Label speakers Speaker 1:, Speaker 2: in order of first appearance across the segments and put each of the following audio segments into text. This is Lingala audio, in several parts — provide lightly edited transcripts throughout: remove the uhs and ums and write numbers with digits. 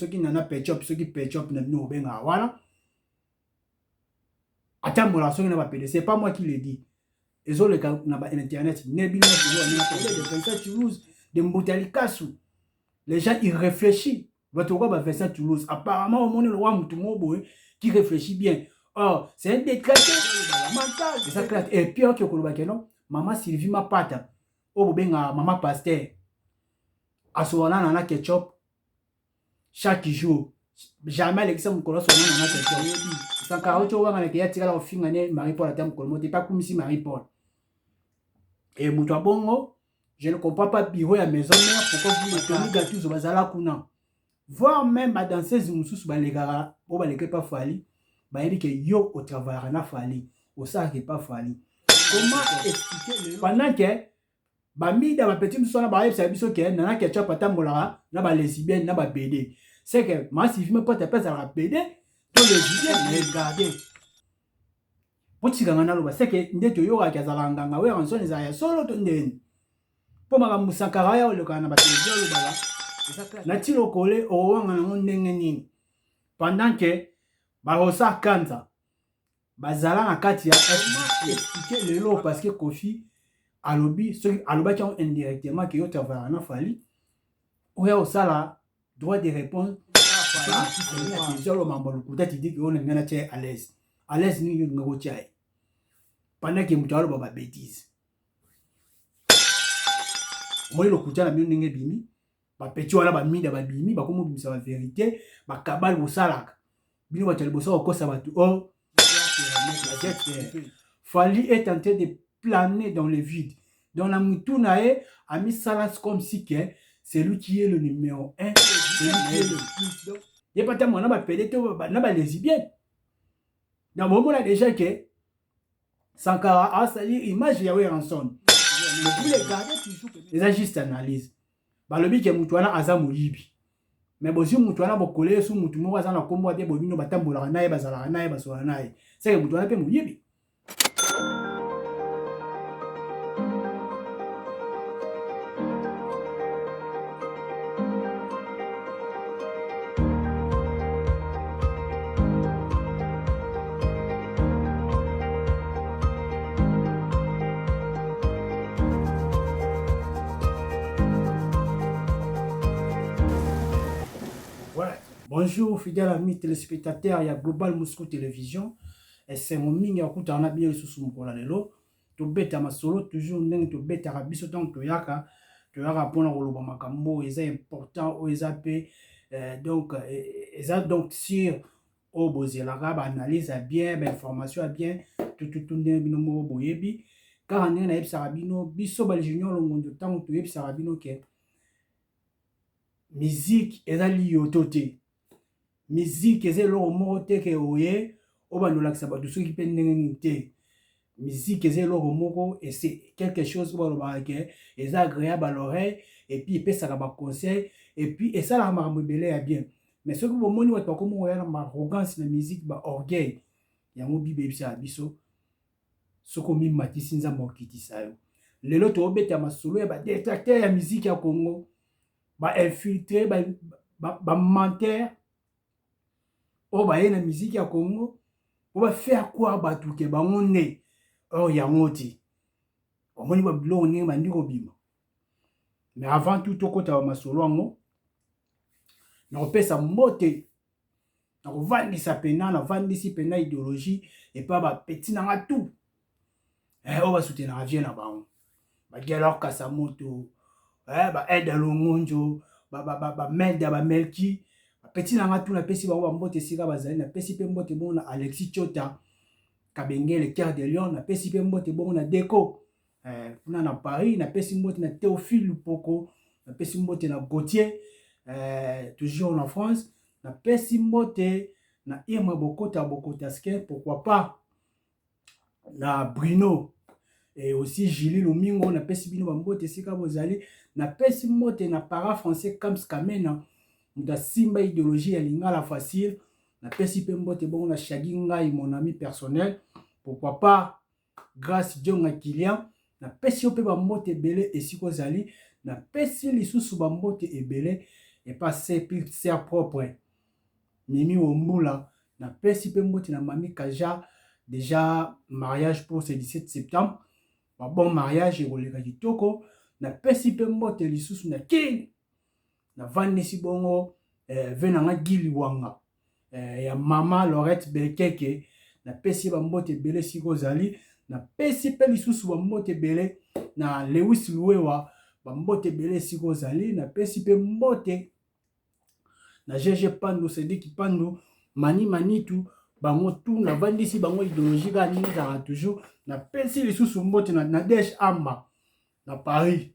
Speaker 1: soki nana petchop soki petchop na bino benga wana atambola soki na ba PD c'est pas moi qui le dis ezo le na ba internet nebino de Vincent Toulouse de Mbutali Kasu les gens ils réfléchissent votre roi ba Vincent Toulouse apparemment au monde le roi Mutumo boy qui réfléchit bien oh c'est un détraqué mental et ça classe et puis ok koloba non maman Sylvie Mapata o benga maman pasteur asoana nana ketchup chaque jour jamais l'exemple mon colosse nana ketchup sans carotte ou wana ke tira la finga ne Marie Paul atam kolomo pas comme si Marie Paul et muto bongo je ne comprends pas bureau à maison mère pourquoi vous le tenez gâteau bazala kuna voir même ma danseuse mususu balegara o baleke pas fali ba yebi ke yo au travail na fali au ça que pas fali comment expliquer pendant que bamida ba petit mususu na ba yebisa biso ke nana ketchup atambola na ba lesbienne na ba BD c'est que ma si me pas à la BD to lesbienne mais regardez potikanga na loba c'est que ndeto yo ka kazala nganga we en son ya solo to ndeni po maka musakara ya le kana ba télévision lo bala na tilo kole o wanga na ndenge nini pendant que ba rosa kanza bazala na kati ya expliquer le lo parce que Kofi alobi ceux aloba qui ont indirectement que yo travailler na fali ou ya osala droit de répondre déjà le mambo le peut-être dit que on est ngana tché à l'aise ni yo ngako tché pendant que mutalo ba bêtise moi le kuta na ndenge bimi ba petit wana ba minda ba bimi ba komo bimisa ba vérité ba kabal bosalaka bino ba tali bosa ko sa ba tu oh Fali est tenté de planer dans le vide dans la mutunae a mis salas comme si que c'est lui qui est le numéro 1 c'est lui qui est le plus donc il pas tellement na ba pédé na ba lesbienne na moment là déjà que Sankara a sali image ya Ranson mais vous les gardez toujours les juste analyse balobi ke mutu wana aza moyibi mais bozi mutu wana bokole su mutu moko aza na kombo te bobino batambola naye bazala naye basola naye c'est que mutu wana pe moyibi. Bonjour fidèles amis téléspectateurs, il y a Global Moscou Télévision et c'est mon mingi akuta na bien sous mon lelo to beta masolo toujours ndenge to beta rabiso donc to yaka pona koloba makambo eza important o eza pe donc eza donc sur o bozela ba analyse bien ba information bien tout ndenge bino mo boyebi car ndenge na yebisa bino biso ba junior longondo tango to yebisa bino ke musique eza liyotote musique est le mot que oye obandola que sabatu ceux qui peine n'engité musique est le mot et c'est quelque chose que est agréable à l'oreille et puis il peut ça ba conseil et puis et ça la marme belé à bien mais ce que vous moni wa comme on a arrogance la musique ba orgueil ya mo bibe bisa biso ce comme matisi nzamba okiti sayo lelo to obeta masolo ba détracteur ya musique ya Congo ba infiltrer ba menteur o ba yena musique ya Congo o ba faire quoi batu ke bango ne o ya ngoti o moni ba bilo ne mandi ko bima mais avant tout okota wa masolo ngo na opesa mbote na kovandisa pena na vandisi pena idéologie et pas ba petit na tout o ba soutenir la vie na bango ba gelor kasamoto ba aide longonjo ba meda ba melki petit nanga tout na pesi bango mbote sika bazali na pesi pe mbote bon na Alexis Chota Kabenge le cœur de Lion na pesi pe mbote bon na Deco na Paris na pesi mbote na Théophile Lupoko na pesi mbote na Gauthier toujours en France na pesi mbote na Irma Bokota Skin pourquoi pas na Bruno et aussi Julie Lomingo na pesi bino mbote sika bozali na pesi mbote na para français comme Skamena da simba idéologie ya lingala facile na pesi pe mbote bon na Shagi Ngai mon ami personnel pourquoi pas grâce Djonga Kilian na pesi pe ba mbote belé et siko zali na pesi lisusu ba mbote ebele et pas ses sœurs propres. Mimi Ombula, na pesi pe mbote na Mami Kaja, déjà mariage pour ce 17 septembre. Bon mariage et roleka kitoko. Na pesi pe mbote lisusu na king. Na vanesi bongo venanga Gili Wanga. Ya mama Laurette Belkeke. Na pesi ba mbote bele siko zali. Na pesi pe lisusu ba mbote bele na Lewis Luewa. Ba mbote bele siko zali. Na pesi pe mbote na GG Pandu, Sediki Pandu, Mani Manitu, bango tout na vandisi bango idéologie ga nini za toujours na pesi lisusu mbote na Nadège Amba na Paris.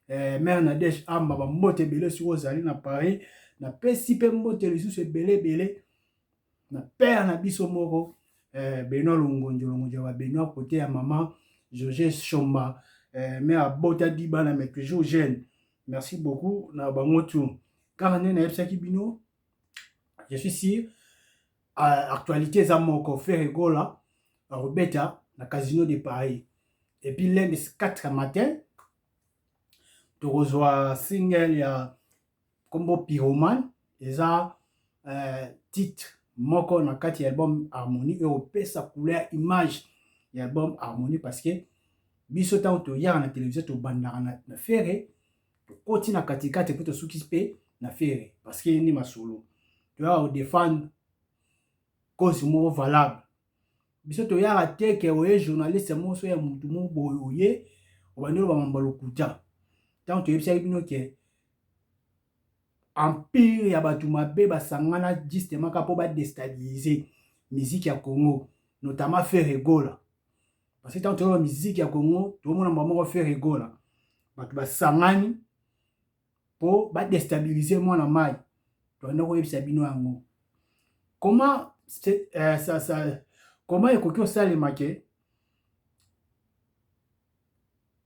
Speaker 1: Mère Nadège Amba ba mbote bele siko zali na Paris. Na pesi pe mbote lisusu bele na père na biso moko Benoît Longonjo ba Benoît côté ya maman Georges Chomba, mère Bota Diba na mais toujours jeune. Merci beaucoup na bango tout. Car on est na Epsaki Bino, je suis sûr, actualité ça mon frère Egola, Robeta, na Casino de Paris. Et puis lundi 4 matin, tu reçois single il y a Combo Pyroman, et ça titre moko na kati album Harmonie et sa couleur image et album Harmonie parce que biso tant to ya na télévision to banda na faire to koti na katikati pour to soukipe na faire parce que ni masolo tu vas défendre cause mo valable biso to ya te ke oye journaliste mo so ya mutu mo boye o bandelo ba mambalo kuta tant to yebisa bino ke empire ya batu mabe basangana justement kapo ba déstabiliser musique ya Congo notamment faire Egola parce que tant que la musique ya Congo tout le monde m'a faire Egola batu basangani pour ba déstabiliser moi na mai to ndako yebisa bino yango comment comment ekoki osalema ke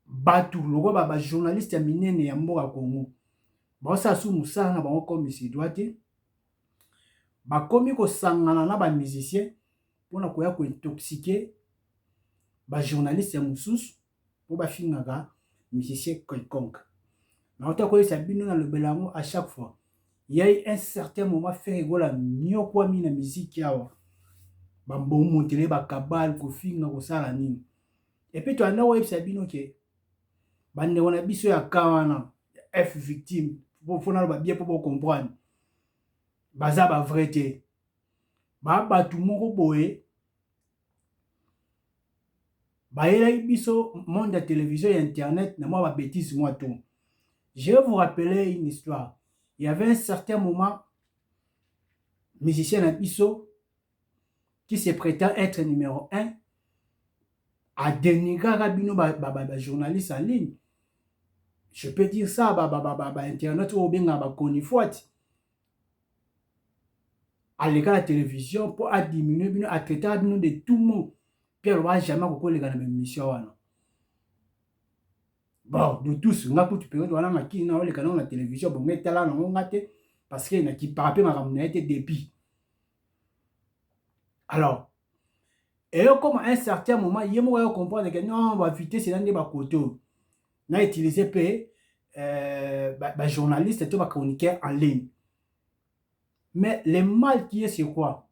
Speaker 1: batu loko ba journaliste ya minene ya mboka Congo baosa su musala na bango comme si doit te bakomi kosangana na ba musicien mpona koya kointoxiquer ba journaliste ya mosusu po bafingaka musicien quelconque na ota koyesa bino na lobela yango à chaque fois il y a eu un certain moment faire Egola nyokwami na musique yawa bambomontele bakabale kofinga kosala nini epuis toanda koyebisa bino ke bandeko na biso ya ka wana F victime fona loba bien po comprendre baza ba vrai te ba batu moko boye bayelaki biso monde ya télévision et internet na mwa ba bêtise moi tout. Je vais vous rappeler une histoire. Il y avait un certain moment musicien na biso qui se prétend être numéro 1 à dénigrer bino ba journaliste en ligne. Je peux dire ça internet ou bien ba konifouati à l'écran de la télévision pour à diminuer bino à traiter bino de tout le monde. Pierre va jamais kokolega na mission wana. Bon, de tous, on a pour tu peux voir na qui na le canal na télévision bon mettre là non ngate parce que na qui parapé ma été débit. Alors, et comme à un certain moment, il y a moyen comprendre que non, on va éviter c'est dans des bakoto. Na utiliser pe journaliste et tout ba chroniqueur en ligne. Mais le mal qui est c'est quoi?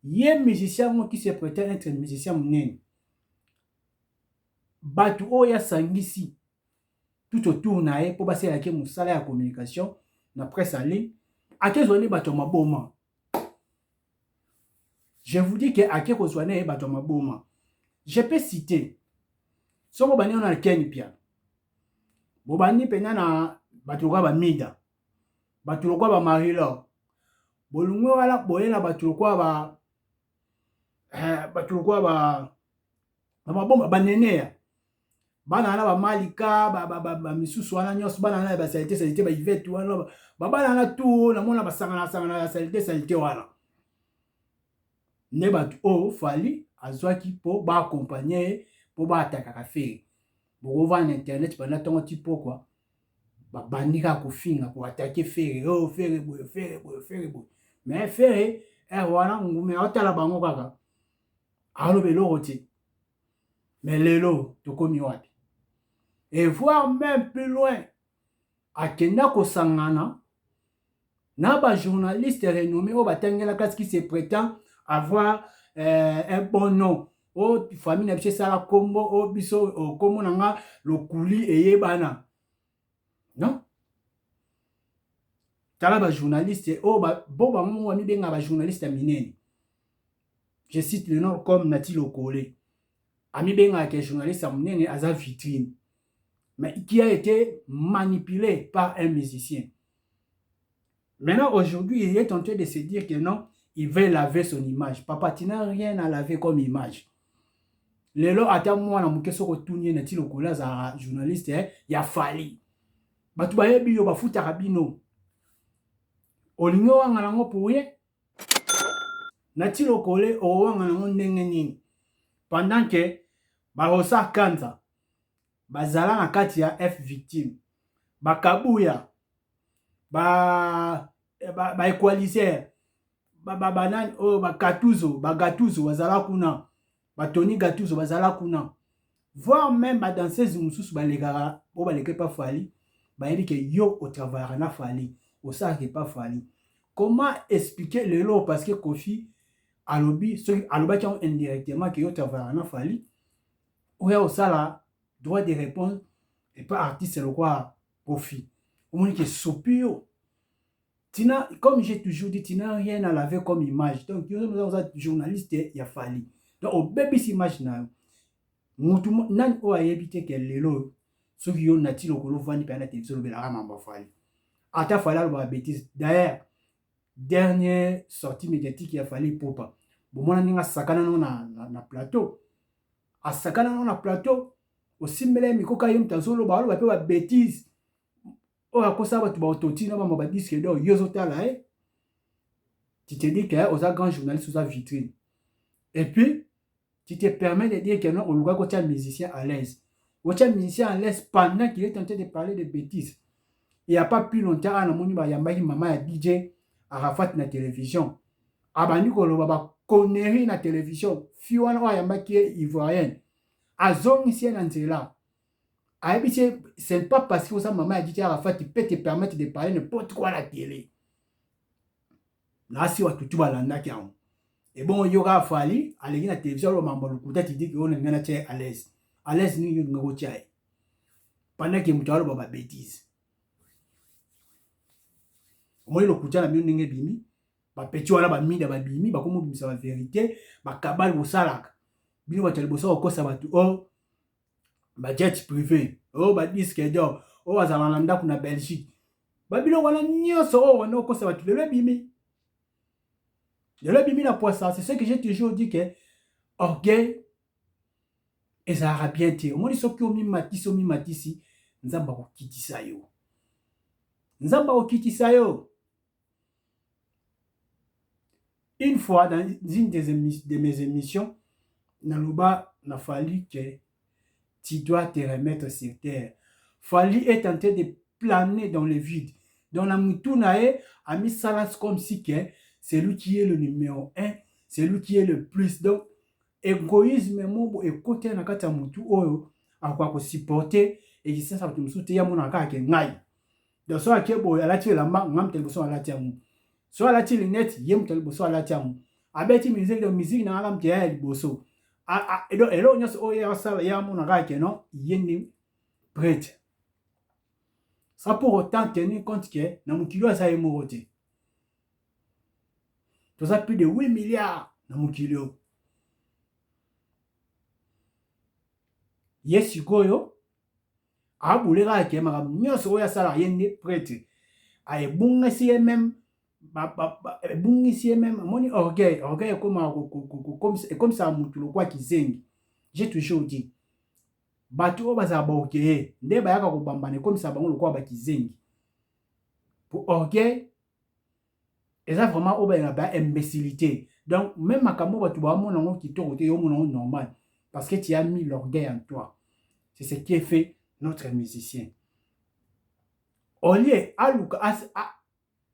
Speaker 1: Il y a un musicien qui se prétend être un musicien monene. Batu oya sangisi tout autour nae pour passer avec mon salaire à communication na presse en ligne. À quel zone batu maboma? Je vous dis que à quel zone batu maboma? Je peux citer. Somo bani on a Kenya pia. Bobani pena na batu kwa ba mida. Batu kwa ba Marilo. Bolungwe wala boyela batu kwa ba bomba banenea bana na ba malika ba misusu wana nyos bana na ba salite ba Yvette wana bana na tout na mona basangana na salite wana ne batu o fali azwaki po ba accompagner po ba ataka kafe bo va na internet bana tongo tipo quoi ba bandika kofinga ko attaquer faire bo mais faire wana ngume otala bango kaka alo belo ti mais lelo tokomi wapi et voir même plus loin akenda kosangana na ba journaliste renommé au batangela classe qui se prétend avoir un bon nom o famille na biso sala kombo o biso kombo nanga lokuli eyebana non tala ba journaliste o ba bo ba mo mi benga ba journaliste minene je cite le nom comme Nati Lokole ami benga ke journaliste minene aza vitrine mais qui a été manipulé par un musicien. Maintenant, aujourd'hui, il est en train de se dire que non, il veut laver son image. Papa, tu n'as rien à laver comme image. Lelo, attends moi, na mouke soko tourner Nati Lokole za journaliste, il a fallu. Batu ba yebi yo ba futa rabino. Olingo wanga nango pouye. Nati Lokole o wanga nango ndenge nini. Pendant que ba rosa kanza bazala na kati ya F victime. Bakabuya. Ba equaliser banani o ba gatuzo bazala kuna ba Tony Gatuzo bazala kuna voir même ba danseuse mususu ba legara o ba leke pas fali ba yebi que yo au travail na fali au ça que pas fali. Comment expliquer le lot parce que Kofi alobi ceux aloba qui ont indirectement que yo travail na fali ou ya au sala droit de répondre et pas artiste le quoi Kofi au moins que sopio. Tina, comme j'ai toujours dit, tu n'as rien à laver comme image. Donc, tu es journaliste, il a fallu. Donc, au bébé, cette image, nan o a évité que les lots, ceux qui ont nati le colo vani par la télévision, le bélara m'a fallu. Ata fallu la bêtise. D'ailleurs, dernière sortie médiatique, il a fallu pour pas. Bon, moi, on a sakana na plateau. A sakana na plateau, aussi, mais les mikoka yom tazolo, ba lo ba bêtise. Oh, à quoi ça va, tu vas autotiner, on va dire que tu te dis que aux grand journaliste, aux vitrine. Et puis, tu te permets de dire que non, on voit que tu es un musicien à l'aise. On est un musicien à l'aise pendant qu'il est tenté de parler de bêtises. Il n'y a pas plus longtemps, à la maman a DJ Arafat na télévision. Abani ko loba connerie na télévision. Fiwana wa yamba qui est ivoirienne. Azong ici en Anzela. C'est pas parce que sa maman a dit que Arafat peut te permettre de parler n'importe quoi à la télé. Là, si on a tout balanda qui a. Et bon, il y aura fallu aller à la télévision, le membre peut-être dit qu'on est à l'aise. À l'aise, nous sommes pendant que nous avons des bêtises. Moi, le coup de la mienne n'est pas bimi. Ba petit wala ba mida ba bimi ba komo bimisa ba vérité ba kabal bo salaka. Bino ba telebosa ko sa ba tu oh ba jet privé oh ba disque d'or oh azala na ndako na Belgique ba bilo wana nyoso oh wana ko sa ba tu le bimi na poisson. C'est ce que j'ai toujours dit que orgueil et ça a bien été au moins ils sont qui omi matisi nzamba ko kitisa yo une fois dans une de mes émissions Naluba n'a fallu que tu dois te remettre sur terre. Fali est en train de planer dans le vide. Dans la Moutunae a mis Salas comme si c'est lui qui est le numéro 1, c'est lui qui est le plus. Donc, égoïsme, mon et côté na kata Moutou, oyo, à quoi supporter, et qui ça me soutient à mon akaka qui ngaï. Donc, soit qui est beau, à la tire la marque, n'am tel besoin à la tiamou. Soit à la tire les net, yem tel besoin à la tiamou. Abeti musique na alam tia el bosso. Et donc, il y a mon arrêt non, il est prête. Ça pour autant tenir compte que dans mon kilo, ça est moroté. Tout ça plus de 8 milliards dans mon kilo. Yes, you go yo. A boulera ke ma nyoso ya sala yende prête. A ebunga si même bungi si même moni orgueil comme ça mutulo kwa kizengi. J'ai toujours dit bato baza orgueil nde bayaka ko bambane comme ça bango lokwa ba kizengi. Pour orgueil et ça vraiment oba ba imbécilité. Donc même makambo bato ba mona ngo kitoko te yo mona normal parce que tu as mis l'orgueil en toi. C'est ce qui est fait notre musicien. Au lieu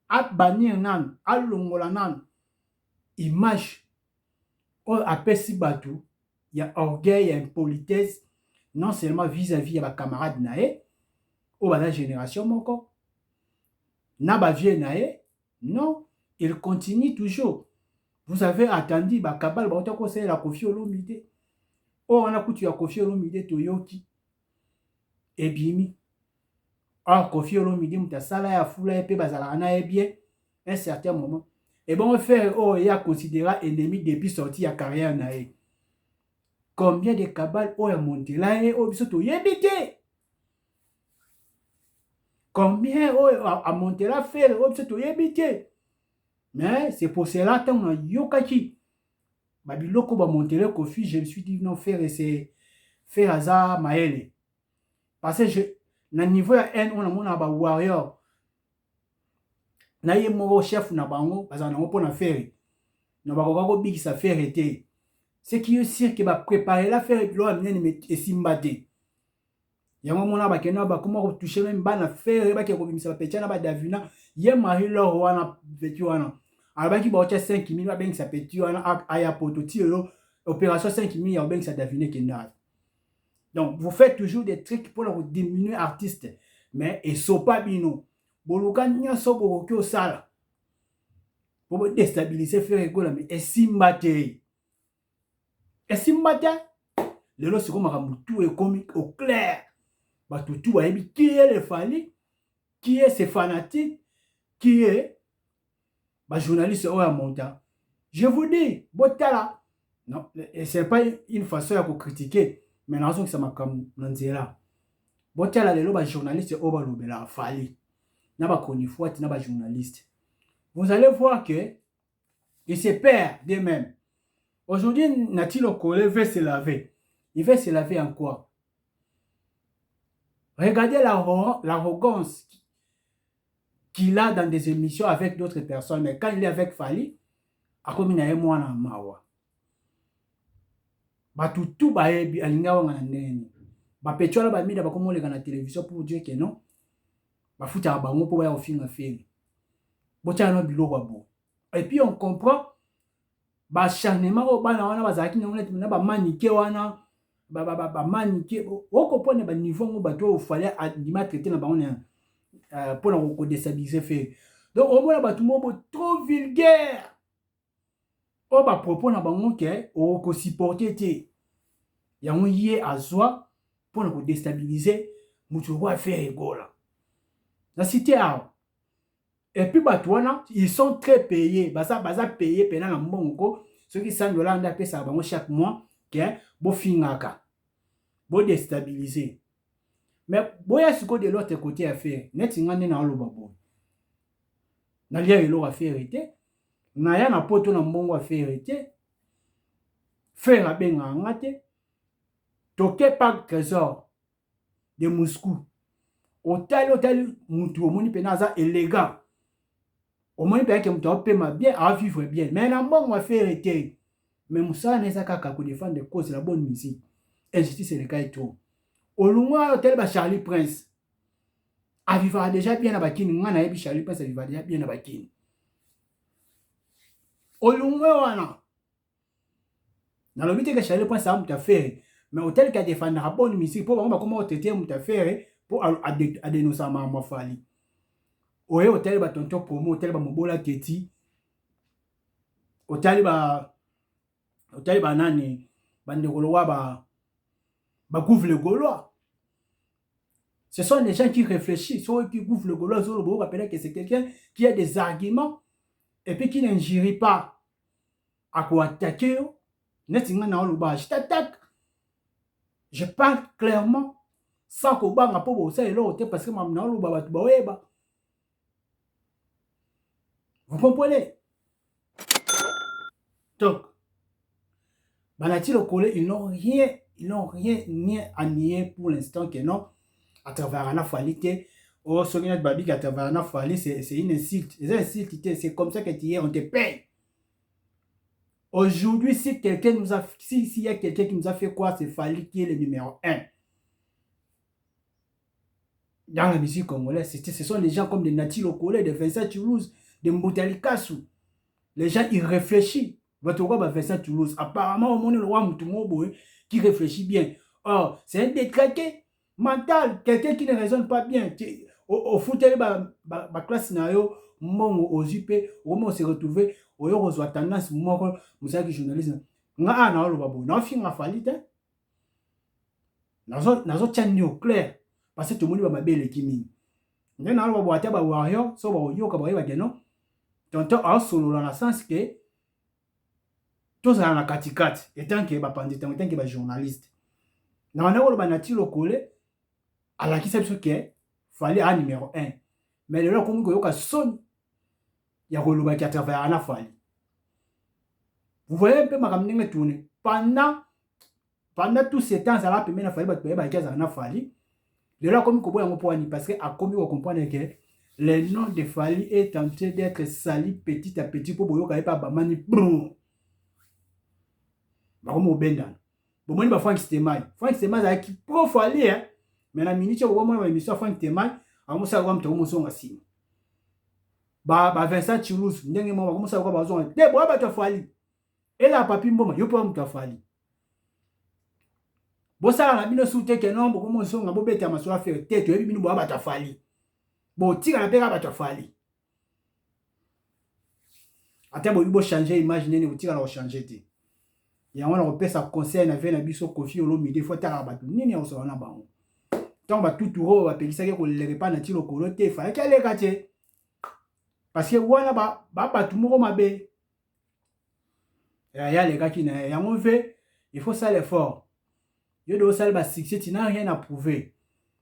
Speaker 1: à bannir nan, à longola nan, image, on appelle si batou, il y a orgueil, il y a impolitesse, non seulement vis-à-vis de ma camarade nae, ou la génération moko, na ba vie nae, Non, il continue toujours. Vous avez attendu, Kabal, la Kofi Olomide. Oh, on a coutu à Kofi Olomide, Toyoki. Et bimi. Ah, Kofi Olomide, Moutasala, ya Fula, Epe, Bazalana, et bien, un certain moment. Et bon, faire, oh, il a considéré ennemi depuis sorti ya carrière nae. Combien de Kabal, oh, ya monté là, et oh, biso, Toyebite. Combien, oh, a monté là, faire, oh, biso, Toyebite. Mais c'est pour cela que on a yokachi. Babiloko ba monter Kofi, je me suis dit non faire et c'est faire hasard maele. Parce que je na niveau ya N on a mon ba warrior. Na ye mo chef na bango parce na on na faire. Na ba ko big ça faire été. C'est qui est sûr que va préparer la faire lo amener mais esimbate. Yango mona ba kena ba comment toucher même ba na faire ba ke ko bimisa ba pecha na ba davina ye mari lo wana vetu wana. Alors, il y a 5 000, il y a petit, opération 5 000, il y a ça devine qu'il donc, vous faites toujours des trucs pour diminuer l'artiste. Mais ils ne sont pas bien. Boluka nya so boko au sala. Pour déstabiliser faire rigolo mais esimbate. Esimbate. Le lo siko makamutu et comique au clair. Ba tout ba yebi qui est le Fally, qui est ses fanatiques, qui est bah, journaliste ou à montant. Je vous dis, Botala, non, ce n'est pas une façon de critiquer, mais la raison que ça m'a comme là. Botala, les journalistes ou à Fally. N'a pas connu foi, n'a pas journaliste. Vous allez voir que il se perd d'eux-mêmes. Aujourd'hui, Natilo Kole veut se laver. Il veut se laver en quoi? Regardez l'arrogance qu'il a dans des émissions avec d'autres personnes. Mais quand il est avec Fally, akomi na ye mwana mawa batutu bayebi alinga wanga na ndeni bapetiola bamida bakomoleka na télévision pour dire que non bafuta bango po baya ofinga feli botia no biloko bo et puis on comprend bacharnement o bana wana bazalaki na bamanike wana bamanike okopone baniveau ngo bato ofale adima traiter na bango na pour na déstabiliser feli donc on mona bato mo trop vulgaire. O ba propos na bango ke o ko supporter te yango yé azwa pour ko déstabiliser mutu wa faire rigola na cité a et puis batwana ils sont très payés baza payé pendant na mbongo ceux qui $100 nda pesa bango chaque mois ke bo fingaka bo déstabiliser mais boya siko de l'autre côté à faire net ngane na loba bo na lia elo a faire été na ya na poto na mbongo a faire te faire abenga ngate toke pas trésor de Moscou otali mutu omoni pena aza élégant omoni pena ke mutu apema bien a vivre bien mais na mbongo a faire te mais musala neza kaka ko défendre cause la bonne musique injustice le cas tout olungwa hôtel ba Charlie Prince a vivre déjà bien na bakini ngana yebi Charlie Prince a vivre déjà bien na bakini olungwe wana na lobi te que Charlie Prince a muta faire mais hôtel qui a défendre la bonne musique pour ba comment traiter muta faire pour à dénoncer ma Fally oye hôtel ba tonton promo hôtel ba mobola keti hôtel ba nani bandekolo wa ba couvre le gaulois. Ce sont des gens qui réfléchissent, ceux qui couvrent le gaulois, vous rappelez que c'est quelqu'un qui a des arguments et puis qui n'injure pas à quoi attaquer. Je t'attaque. Je parle clairement sans que banga po ça et l'autre parce que vous comprenez? Donc, ils n'ont rien à nier pour l'instant que non à travers un Fally oh Sonia Babi à travers un Fally c'est une insulte. C'est comme ça que hier on te paye. Aujourd'hui, si quelqu'un nous a, s'il y a quelqu'un qui nous a fait quoi, c'est Fally qui est le numéro 1. Dans la musique congolaise, ce sont des gens comme des Nati Lokole, des Vincent Toulouse, des Mboutali Kassou. Les gens, ils réfléchissent. Votre roi, Vincent Toulouse. Apparemment, au monde, le roi Moutumobo, qui réfléchit bien. Or, c'est un détraqué mental, quelqu'un qui ne raisonne pas bien. Au foot, ma classe, mongo ozipe omo se retrouver oyo kozwa tendance moko musaki journalisme nga ana oloba bo na finga fali te nazo tchani au clair parce que tout le monde va m'abel kimi nde na oloba bo ata ba warrior so ba yoka ba yeba non tonton a solo dans le sens que tous à la katikati étant que ba pandita étant que ba journaliste na on a oloba na ti lokole ala ki sabso que fallait à numéro 1 mais le comme ko yoka son ya koloba ki à travers ana fali vous voyez un peu ma ramener tourner pendant tout ce temps ça va permettre à fali ba ki ana fali le là comme ko boya mo poani parce que a comme ko comprendre que le nom de Fali est en train d'être sali petit à petit pour boyo pas bamani brrr ba comme obenda bon moi ba Frank Stemai za ki pro Fali hein mais la minute ko moi ba émission Frank Stemai a mo sa ko mto mo songa si ba Vincent Chirus ndenge mo ba mo sa ko ba zonga de bo ba to Fali et la papi mboma yo po mto Fali bo sa na bino soute ke non bo mo songa bo beta masura faire tête yo bino bo ba to Fali bon tika na peka ba to Fali ata bo bo changer image nene bo tika na changer te ya on repère conseil na na biso Kofi Olomide fois ta ba to nini o so na ba on tant ba tout touro ba pelisa ke ko le pas na ti lokolo te fa ke le ka te parce que wana ba tout moko mabe ya les gars qui na ya on fait il faut ça l'effort yo do ça ba succès tu n'as rien à prouver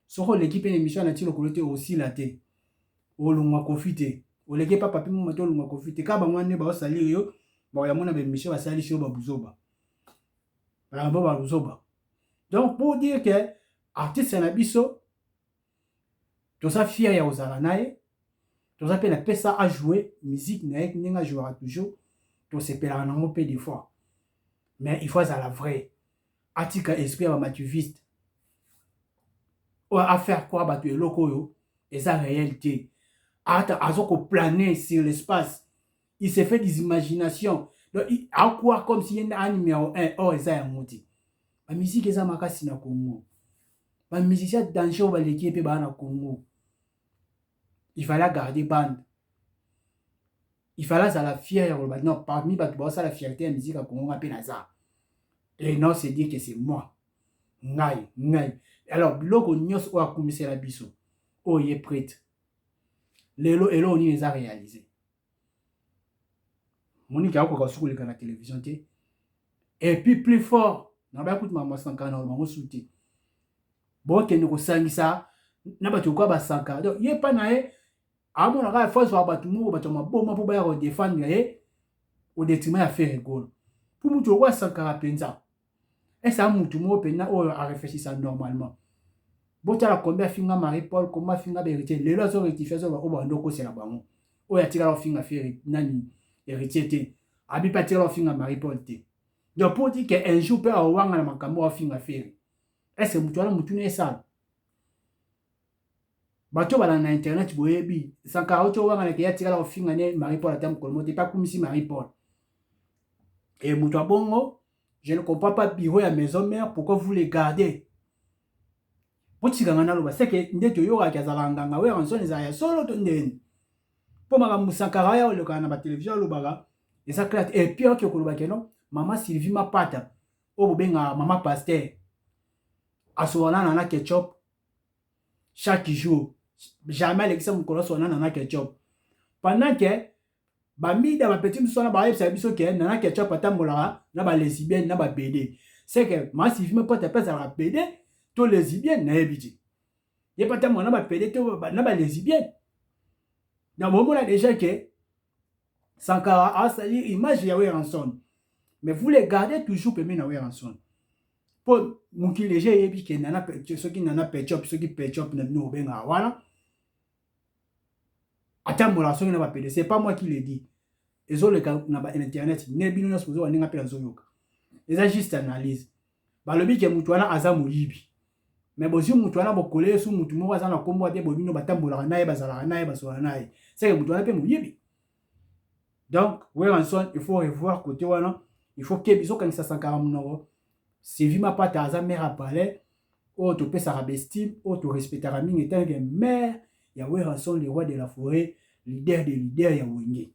Speaker 1: soko l'équipe une émission na ti lokolo te aussi la te olungwa Kofi o leke pa papi mo to olungwa Kofi te ka ba mwane ba osali yo ba ya mona be mission ba sali sho ba buzoba ba buzoba donc pour dire que artiste na biso to sa fier ya ozala nae to sa pe na pesa à jouer musique na ek ninga jouera toujours to se pela na mo pe des fois mais il faut à la vraie atika esprit ba matuviste ou à faire quoi ba to eloko yo et ça réalité azoko planer sur l'espace il s'est fait des imaginations donc à quoi comme si il y a un numéro 1 oh et ça monté la musique eza makasi na Congo ba musicien danger ba l'équipe ba na Congo il fallait garder bande il fallait à la fière non parmi ba ça la fierté de musique à Congo a penaza et non c'est dire que c'est moi ngai alors biloko nyos o akumisa la biso o ye prêtre lelo elo ni les a réalisé Monique a encore sur la télévision et puis plus fort na ba écoute maman sanka na maman souti bon que nous sangisa na ba tukwa ba sanka donc yé pas na e amona ka force wa ba tumu ba toma boma pour ba ya défendre e au détriment à faire rigolo pour mutu wa sanka penza et ça mutu mo pena o a réfléchir ça normalement bon tu as combien finga Marie-Paul comment finga héritier les lois sont rectifiées sur o ba ndoko c'est la bango o ya tira finga faire nani héritier te abi pas tira finga Marie-Paul te donc pour dire que un jour peut avoir na makambo finga faire est-ce que mutu ala mutu ne ça bato bala na internet boyebi sanka oto wanga na ke ya tira finga ne Marie-Paul atam kolmo te pas comme si Marie-Paul et mutu abongo je ne comprends pas bureau à maison mère pourquoi vous les gardez potikanga na loba c'est que ndeto yo ka kazalanga nga we ranson ezaya solo to ndeni po maka musakara ya le kana ba télévision lobaka et ça classe et puis que koloba keno maman Sylvie Mapata o bobenga maman pasteur asowana na ketchup chaque jour jamais l'exemple mon colosse na ketchup pendant que ba mida ba petit musona ba yebisa biso ke na ketchup atambola na ba lesbienne na ba BD c'est que ma Sylvie Mapata pesa la BD to lesbienne na ebiti ye pas tellement na ba BD to na ba lesbienne na moment là déjà que Sankara a sali image ya Weranson mais vous les gardez toujours pemé na Weranson pour mon qui léger yebi ke nana ceux qui nana petchop ceux qui petchop na no benga voilà atambola so na ba BD c'est pas moi qui le dis et zo le na ba internet ne bino na supposé waninga pe zo yoka eza juste analyse ba lobi ke mutu wana aza moyibi mais bozi mutu wana bokole su mutu mo aza na kombo ate bobino batambola naye bazala naye basola naye c'est que mutu wana pe moyibi donc Weranson il faut revoir côté wana il faut que biso kanisa Sankara mnogo Sylvie Mapata aza mère à palais o to pesa rabestime o to respectera mingi tant que mère ya Weranson le roi de la forêt leader de leader ya wenge.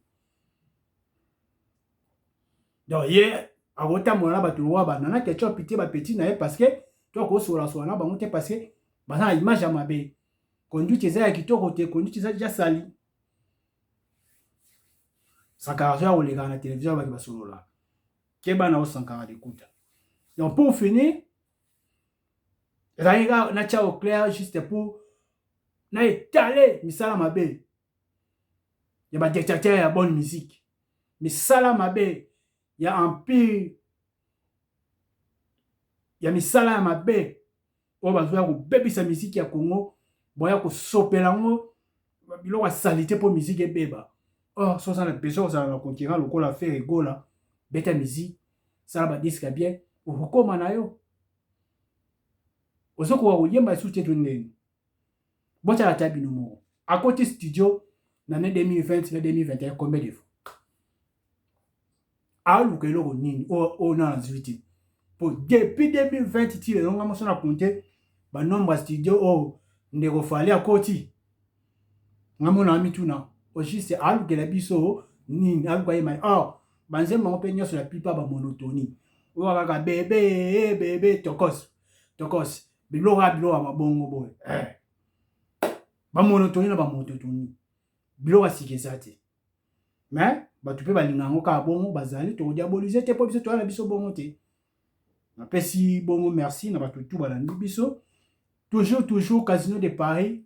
Speaker 1: Donc hier a wota mona ba tuwa ba nana ketchup pité ba petit na parce que toi ko sola na ba monte parce que ba na image ya mabe. Conduite eza ya kitoko te, conduite eza déjà sali. Sankara ya oleka na télévision ba ki ba solola. Keba na o Sankara d'écoute. Donc pour finir, Raïga na tcha au clair juste pour na étaler misala mabe. Ya ba dictateur ya bonne musique. Misala mabe ya empire. Ya misala ya mabe. O ba zoya ko bebisa musique ya Congo, boya ko sopela ngo biloko ya salité pour musique ebeba. Oh, so ça na besoin ça na kontinent lokola faire egola, beta musique, ça ba disque bien, o koma na yo. Ozoko wa oyemba soute to ndeni. Bocha la tabi no mo. À côté studio na 2020 na 2021 combien de fois? A lu ke lo nini o na 18. Pour depuis 2020 ti le longa mo na compter ba nombre studio o ndeko fali à côté. Ngamona mituna. Au juste a lu ke la biso nini a lu kwa yema. Oh, banzema on peut nyoso la plupart ba monotonie. O kaka bébé tokos. Bilo mabongo boy. Ba monotonie na ba monotonie. Bilo sikeza te. Mais ba tu peux ba lingango ka bongo bazali to diaboliser te po biso to na biso bongo te. Na pesi bongo merci na ba tout ba na biso. Toujours Casino de Paris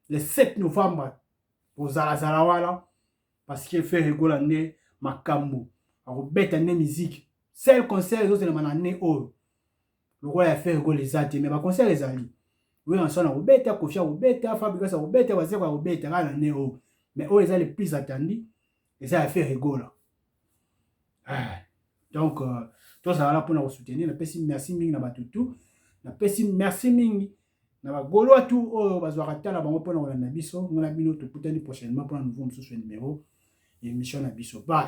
Speaker 1: le 7 novembre pour Zala wala parce qu'il fait rigoler né makambo. A robeta né musique. Seul concert les autres le manane o. Le roi a fait rigoler les autres mais ba concert les amis. Oui, on s'en a robeta, Kofia robeta, Fabrice robeta, Wazé robeta, la néo. Mais eux, ils ont les plus attendus. Et ça a fait rigoler. Donc, tout ça là pour nous soutenir. Merci mingi na batutu. Merci mingi na ba golo tout oh bazwakata na bango pona na biso. On a bino to peut-être prochainement pour un nouveau numéro émission na biso. Bye.